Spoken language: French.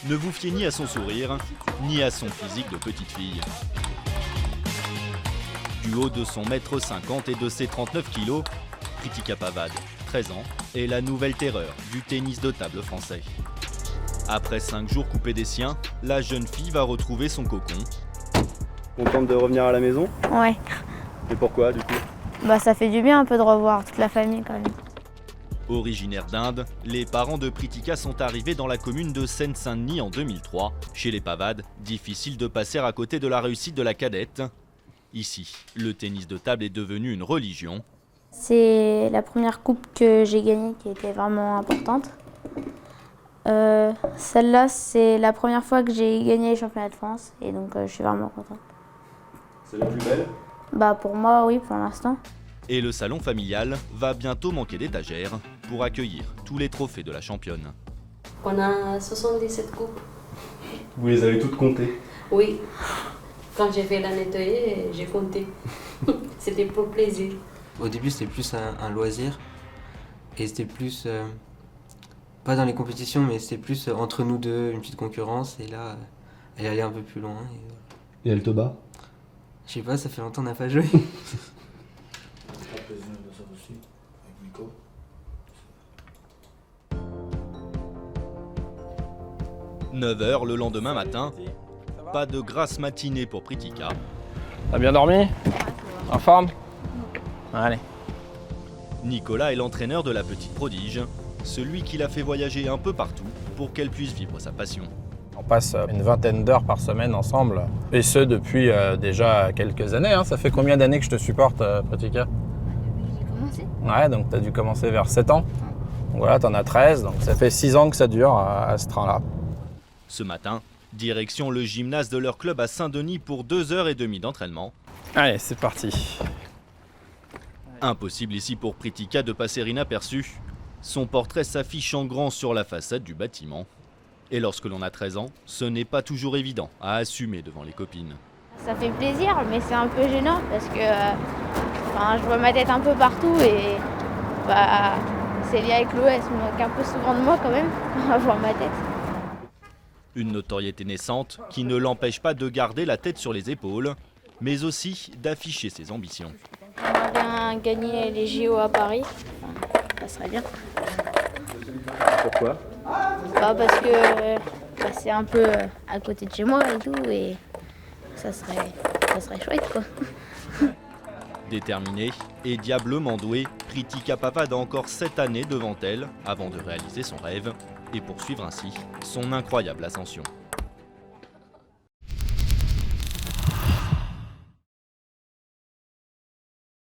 Ne vous fiez ni à son sourire, ni à son physique de petite fille. Du haut de son 1,50 m et de ses 39 kg, Pritika Pavad, 13 ans, est la nouvelle terreur du tennis de table français. Après 5 jours coupés des siens, la jeune fille va retrouver son cocon. Contente de revenir à la maison? Ouais. Et pourquoi du coup? Bah ça fait du bien un peu de revoir toute la famille quand même. Originaires d'Inde, les parents de Pritika sont arrivés dans la commune de Seine-Saint-Denis en 2003. Chez les Pavad, difficile de passer à côté de la réussite de la cadette. Ici, le tennis de table est devenu une religion. C'est la première coupe que j'ai gagnée qui était vraiment importante. Celle-là, c'est la première fois que j'ai gagné les championnats de France et donc je suis vraiment contente. C'est la plus belle? Bah pour moi, oui, pour l'instant. Et le salon familial va bientôt manquer d'étagères pour accueillir tous les trophées de la championne. On a 77 coupes. Vous les avez toutes comptées? Oui. Quand j'ai fait la nettoyer, j'ai compté. C'était pour plaisir. Au début, c'était plus un loisir. Et c'était plus... pas dans les compétitions, mais c'était plus entre nous deux, une petite concurrence. Et là, elle allait un peu plus loin. Et elle te bat? Je sais pas, ça fait longtemps qu'on n'a pas joué. 9 h le lendemain matin, pas de grasse matinée pour Pritika. T'as bien dormi? En forme? Allez. Nicolas est l'entraîneur de la petite prodige, celui qui l'a fait voyager un peu partout pour qu'elle puisse vivre sa passion. On passe une vingtaine d'heures par semaine ensemble, et ce depuis déjà quelques années. Hein. Ça fait combien d'années que je te supporte, Pritika? J'ai commencé. Ouais, donc t'as dû commencer vers 7 ans. Donc voilà, t'en as 13, donc ça fait 6 ans que ça dure à ce train-là. Ce matin, direction le gymnase de leur club à Saint-Denis pour 2h30 d'entraînement. Allez, c'est parti. Impossible ici pour Pritika de passer inaperçu. Son portrait s'affiche en grand sur la façade du bâtiment. Et lorsque l'on a 13 ans, ce n'est pas toujours évident à assumer devant les copines. Ça fait plaisir, mais c'est un peu gênant parce que je vois ma tête un peu partout et c'est lié avec l'eau, elle se moque un peu souvent de moi quand même, à voir ma tête. Une notoriété naissante qui ne l'empêche pas de garder la tête sur les épaules, mais aussi d'afficher ses ambitions. J'aimerais bien gagner les JO à Paris, ça serait bien. Pourquoi? Parce que c'est un peu à côté de chez moi et tout, et ça serait chouette quoi. Déterminée et diablement douée, Pritika Pavad a encore 7 années devant elle avant de réaliser son rêve et poursuivre ainsi son incroyable ascension.